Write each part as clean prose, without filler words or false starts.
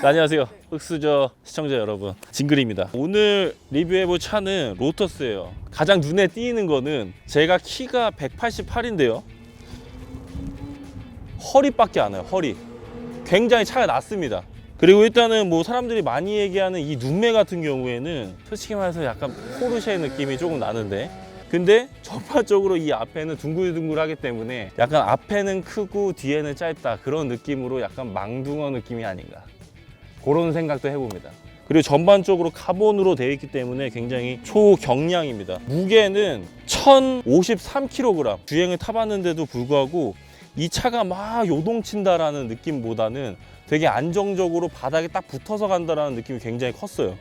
네, 안녕하세요. 흑수저 시청자 여러분, 진글입니다. 오늘 리뷰해볼 차는 로터스예요. 가장 눈에 띄는 거는 제가 키가 188인데요 허리밖에 안 와요. 허리 굉장히 차가 낮습니다. 그리고 일단은 뭐 사람들이 많이 얘기하는 이 눈매 같은 경우에는 솔직히 말해서 약간 포르쉐 느낌이 조금 나는데, 근데 전반적으로 이 앞에는 둥글둥글하기 때문에 약간 앞에는 크고 뒤에는 짧다, 그런 느낌으로 약간 망둥어 느낌이 아닌가, 그런 생각도 해봅니다. 그리고 전반적으로 카본으로 되어 있기 때문에 굉장히 초경량입니다. 무게는 1053kg. 주행을 타봤는데도 불구하고 이 차가 막 요동친다라는 느낌보다는 되게 안정적으로 바닥에 딱 붙어서 간다라는 느낌이 굉장히 컸어요.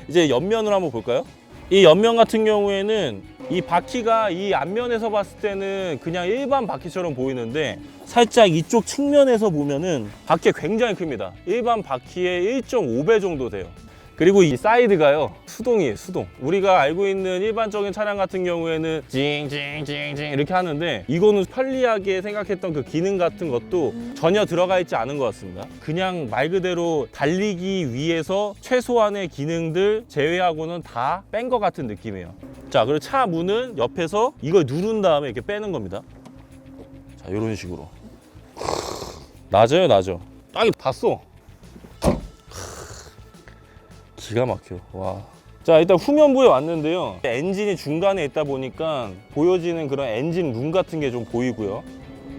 이제 옆면을 한번 볼까요? 이 옆면 같은 경우에는 이 바퀴가 이 앞면에서 봤을 때는 그냥 일반 바퀴처럼 보이는데, 살짝 이쪽 측면에서 보면은 바퀴가 굉장히 큽니다. 일반 바퀴의 1.5배 정도 돼요. 그리고 이 사이드가요, 수동이에요. 수동. 우리가 알고 있는 일반적인 차량 같은 경우에는 징징징징 이렇게 하는데, 이거는 편리하게 생각했던 그 기능 같은 것도 전혀 들어가 있지 않은 것 같습니다. 그냥 말 그대로 달리기 위해서 최소한의 기능들 제외하고는 다 뺀 것 같은 느낌이에요. 자, 그리고 차 문은 옆에서 이걸 누른 다음에 이렇게 빼는 겁니다. 자, 이런 식으로. 낮아요, 낮아. 딱이 봤어. 기가 막혀. 와. 자, 일단 후면부에 왔는데요, 엔진이 중간에 있다 보니까 보여지는 그런 엔진 룸 같은 게 좀 보이고요.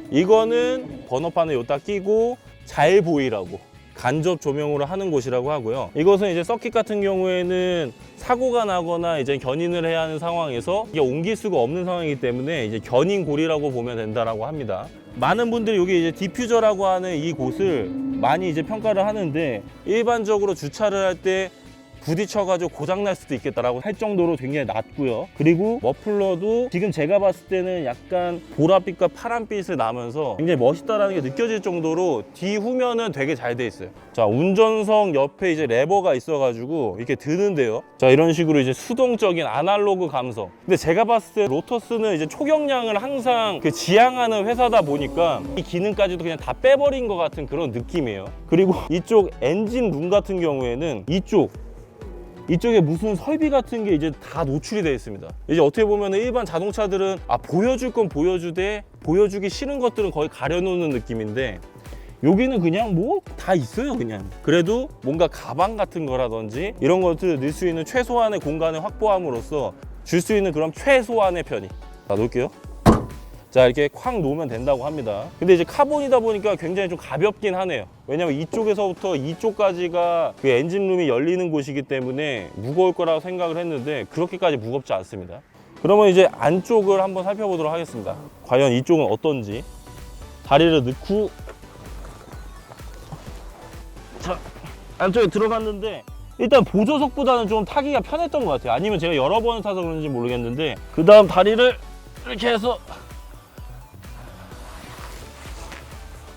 이거는 번호판을 여기다 끼고 잘 보이라고 간접 조명으로 하는 곳이라고 하고요. 이것은 이제 서킷 같은 경우에는 사고가 나거나 이제 견인을 해야 하는 상황에서 이게 옮길 수가 없는 상황이기 때문에 이제 견인골이라고 보면 된다라고 합니다. 많은 분들이 여기 이제 디퓨저라고 하는 이 곳을 많이 이제 평가를 하는데, 일반적으로 주차를 할 때 부딪혀가지고 고장날 수도 있겠다라고 할 정도로 굉장히 낮고요. 그리고 머플러도 지금 제가 봤을 때는 약간 보랏빛과 파란빛을 나면서 굉장히 멋있다라는 게 느껴질 정도로 뒤 후면은 되게 잘 돼 있어요. 자, 운전석 옆에 이제 레버가 있어가지고 이렇게 드는데요. 자, 이런 식으로 이제 수동적인 아날로그 감성. 근데 제가 봤을 때 로터스는 이제 초경량을 항상 그 지향하는 회사다 보니까 이 기능까지도 그냥 다 빼버린 것 같은 그런 느낌이에요. 그리고 이쪽 엔진 룸 같은 경우에는 이쪽에 무슨 설비 같은 게 이제 다 노출이 되어 있습니다. 이제 어떻게 보면 일반 자동차들은 보여줄 건 보여주되 보여주기 싫은 것들은 거의 가려놓는 느낌인데, 여기는 그냥 뭐 다 있어요. 그냥 그래도 뭔가 가방 같은 거라든지 이런 것들을 넣을 수 있는 최소한의 공간을 확보함으로써 줄 수 있는 그런 최소한의 편의. 자, 놓을게요. 자, 이렇게 콱 놓으면 된다고 합니다. 근데 이제 카본이다 보니까 굉장히 좀 가볍긴 하네요. 왜냐면 이쪽에서부터 이쪽까지가 그 엔진룸이 열리는 곳이기 때문에 무거울 거라고 생각을 했는데 그렇게까지 무겁지 않습니다. 그러면 이제 안쪽을 한번 살펴보도록 하겠습니다. 과연 이쪽은 어떤지. 다리를 넣고, 자, 안쪽에 들어갔는데 일단 보조석보다는 좀 타기가 편했던 것 같아요. 아니면 제가 여러 번을 타서 그런지 모르겠는데, 그 다음 다리를 이렇게 해서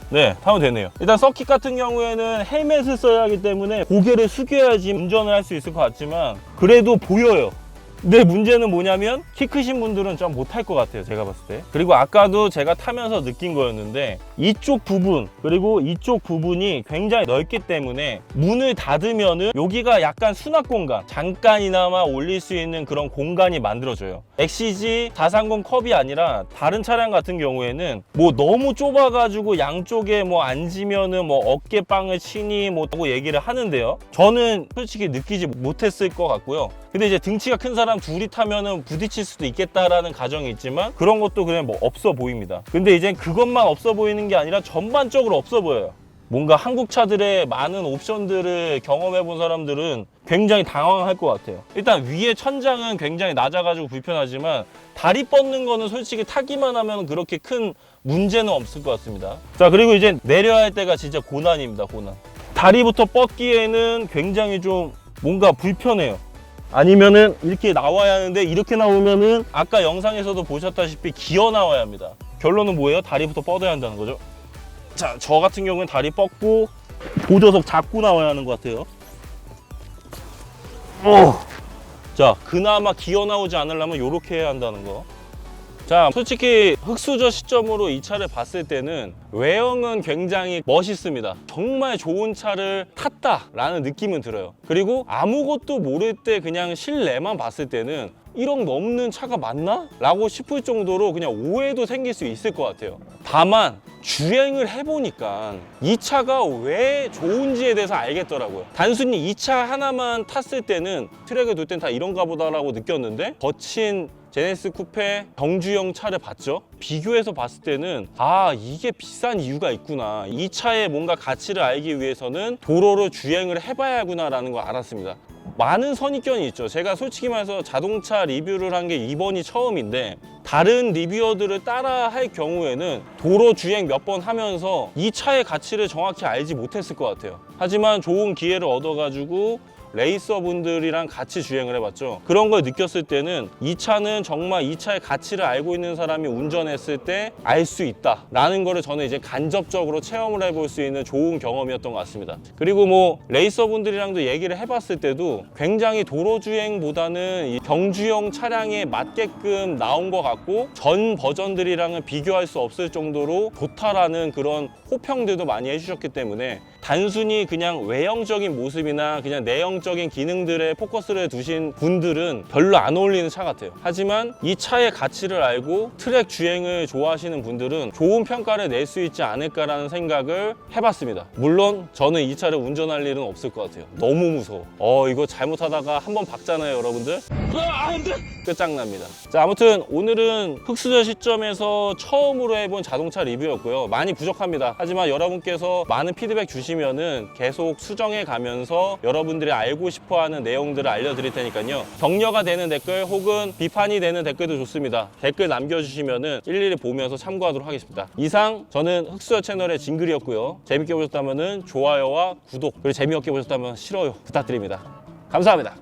네, 타면 되네요. 일단 서킷 같은 경우에는 헬멧을 써야 하기 때문에 고개를 숙여야지 운전을 할 수 있을 것 같지만 그래도 보여요. 근데 문제는 뭐냐면 키 크신 분들은 좀 못할 것 같아요, 제가 봤을 때. 그리고 아까도 제가 타면서 느낀 거였는데, 이쪽 부분 그리고 이쪽 부분이 굉장히 넓기 때문에 문을 닫으면은 여기가 약간 수납 공간, 잠깐이나마 올릴 수 있는 그런 공간이 만들어져요. XCG 430 컵이 아니라 다른 차량 같은 경우에는 뭐 너무 좁아가지고 양쪽에 뭐 앉으면은 뭐 어깨빵을 치니 뭐 하고 얘기를 하는데요, 저는 솔직히 느끼지 못했을 것 같고요. 근데 이제 등치가 큰 사람 둘이 타면은 부딪힐 수도 있겠다라는 가정이 있지만 그런 것도 그냥 뭐 없어 보입니다. 근데 이제 그것만 없어 보이는 게 아니라 전반적으로 없어 보여요. 뭔가 한국 차들의 많은 옵션들을 경험해 본 사람들은 굉장히 당황할 것 같아요. 일단 위에 천장은 굉장히 낮아가지고 불편하지만 다리 뻗는 거는 솔직히 타기만 하면 그렇게 큰 문제는 없을 것 같습니다. 자, 그리고 이제 내려야 할 때가 진짜 고난입니다. 고난. 다리부터 뻗기에는 굉장히 좀 뭔가 불편해요. 아니면은 이렇게 나와야 하는데, 이렇게 나오면은 아까 영상에서도 보셨다시피 기어 나와야 합니다. 결론은 뭐예요? 다리부터 뻗어야 한다는 거죠. 자, 저 같은 경우는 다리 뻗고 보조석 잡고 나와야 하는 것 같아요. 자, 그나마 기어 나오지 않으려면 이렇게 해야 한다는 거. 자, 솔직히 흑수저 시점으로 이 차를 봤을 때는 외형은 굉장히 멋있습니다. 정말 좋은 차를 탔다라는 느낌은 들어요. 그리고 아무것도 모를 때 그냥 실내만 봤을 때는 1억 넘는 차가 맞나? 라고 싶을 정도로 그냥 오해도 생길 수 있을 것 같아요. 다만 주행을 해보니까 이 차가 왜 좋은지에 대해서 알겠더라고요. 단순히 이 차 하나만 탔을 때는 트랙을 둘 땐 다 이런가 보다라고 느꼈는데 거친 제네시스 쿠페 경주형 차를 봤죠. 비교해서 봤을 때는 아, 이게 비싼 이유가 있구나. 이 차의 뭔가 가치를 알기 위해서는 도로를 주행을 해봐야 하구나 라는 걸 알았습니다. 많은 선입견이 있죠. 제가 솔직히 말해서 자동차 리뷰를 한 게 이번이 처음인데 다른 리뷰어들을 따라 할 경우에는 도로 주행 몇 번 하면서 이 차의 가치를 정확히 알지 못했을 것 같아요. 하지만 좋은 기회를 얻어가지고 레이서분들이랑 같이 주행을 해봤죠. 그런 걸 느꼈을 때는 이 차는 정말 이 차의 가치를 알고 있는 사람이 운전했을 때 알 수 있다 라는 거를 저는 이제 간접적으로 체험을 해볼 수 있는 좋은 경험이었던 것 같습니다. 그리고 뭐 레이서분들이랑도 얘기를 해봤을 때도 굉장히 도로 주행보다는 이 경주형 차량에 맞게끔 나온 것 같고 전 버전들이랑은 비교할 수 없을 정도로 좋다라는 그런 호평들도 많이 해주셨기 때문에 단순히 그냥 외형적인 모습이나 그냥 내형적인 기능들에 포커스를 두신 분들은 별로 안 어울리는 차 같아요. 하지만 이 차의 가치를 알고 트랙 주행을 좋아하시는 분들은 좋은 평가를 낼 수 있지 않을까라는 생각을 해봤습니다. 물론 저는 이 차를 운전할 일은 없을 것 같아요. 너무 무서워. 이거 잘못하다가 한번 박잖아요, 여러분들. 끝장납니다. 자, 아무튼 오늘은 흑수저 시점에서 처음으로 해본 자동차 리뷰였고요. 많이 부족합니다. 하지만 여러분께서 많은 피드백 주시면은 계속 수정해 가면서 여러분들이 알고 싶어하는 내용들을 알려드릴 테니까요. 격려가 되는 댓글 혹은 비판이 되는 댓글도 좋습니다. 댓글 남겨주시면은 일일이 보면서 참고하도록 하겠습니다. 이상 저는 흑수저 채널의 진글이었고요. 재밌게 보셨다면은 좋아요와 구독, 그리고 재미없게 보셨다면 싫어요 부탁드립니다. 감사합니다.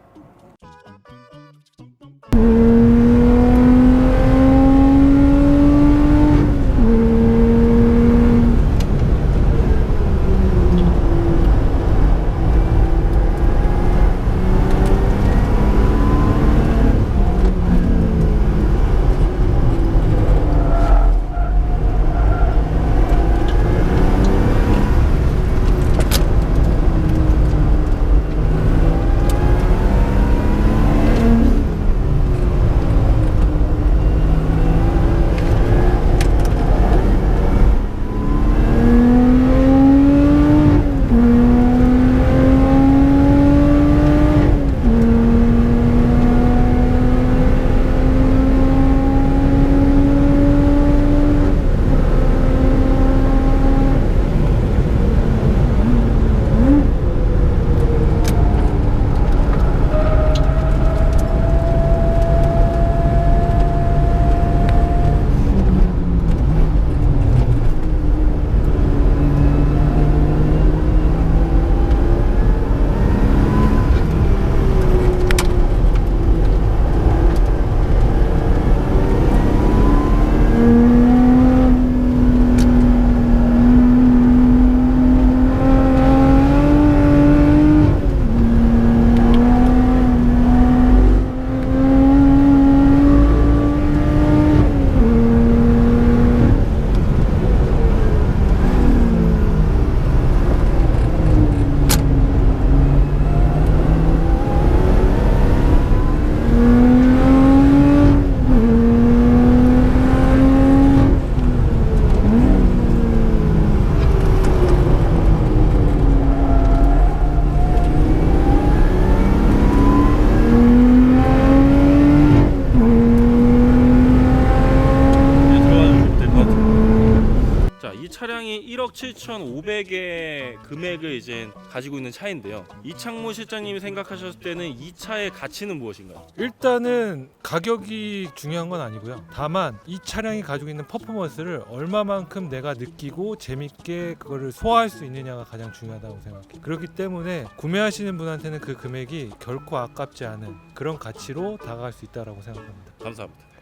차량이 1억 7,500의 금액을 이제 가지고 있는 차인데요. 이창모 실장님이 생각하셨을 때는 이 차의 가치는 무엇인가요? 일단은 가격이 중요한 건 아니고요. 다만 이 차량이 가지고 있는 퍼포먼스를 얼마만큼 내가 느끼고 재밌게 그거를 소화할 수 있느냐가 가장 중요하다고 생각해요. 그렇기 때문에 구매하시는 분한테는 그 금액이 결코 아깝지 않은 그런 가치로 다가갈 수 있다고 생각합니다. 감사합니다.